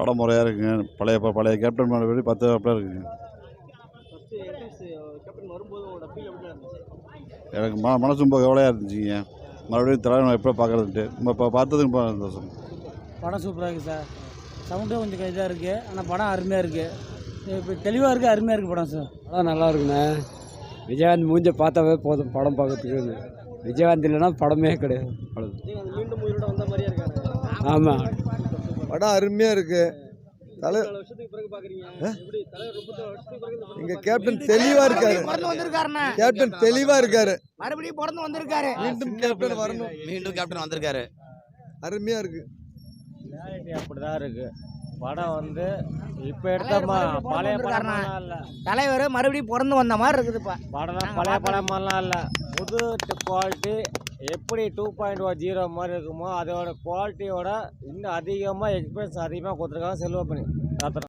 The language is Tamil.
படம் முறையாக இருக்குங்க. பழைய கேப்டன் மாதிரி 10 வாப்பில் இருக்குங்க. எனக்கு மனசு ரொம்ப கவலையாக இருந்துச்சுங்க. மறுபடியும் தலைவன் எப்போ பார்க்குறதுன்ட்டு இப்போ பார்த்ததுக்கு ரொம்ப சந்தோஷம். படம் சூப்பராக இருக்குது சார். சவுண்டும் கொஞ்சம் இதாக இருக்குது, ஆனால் படம் அருமையாக இருக்குது. இப்போ தெளிவாக இருக்குது, அருமையாக இருக்குது படம் சார். படம் நல்லா இருக்குண்ணே. விஜயகாந்த் மூஞ்ச பார்த்தாவே போதும் படம் பார்க்கறதுக்கு. விஜயகாந்த் இல்லைன்னா படமே கிடையாது. ஆமாம், படம் அருமையாக இருக்குது. எங்க கேப்டன் தெளிவா இருக்காரு. கேப்டன் தெளிவா இருக்காரு. மறுபடியும் பிறந்து வந்திருக்காரு. மீண்டும் கேப்டன் வரணும். மீண்டும் கேப்டன் வந்திருக்காரு. அருமையா இருக்கு. அப்படிதான் இருக்கு படம். இப்ப எடுத்த பழைய படம்லாம் இல்ல. தலைவர் மறுபடியும் பிறந்து வந்த மாதிரி இருக்குது. படம் பழைய படமெல்லாம் இல்ல. புது குவாலிட்டி. எப்படி 2.0 மாதிரி இருக்குமோ அதோட குவாலிட்டியோட இன்னும் அதிகமாக எக்ஸ்பீரியன்ஸ் அதிகமாக கொடுத்துருக்காங்க செல்வமணி.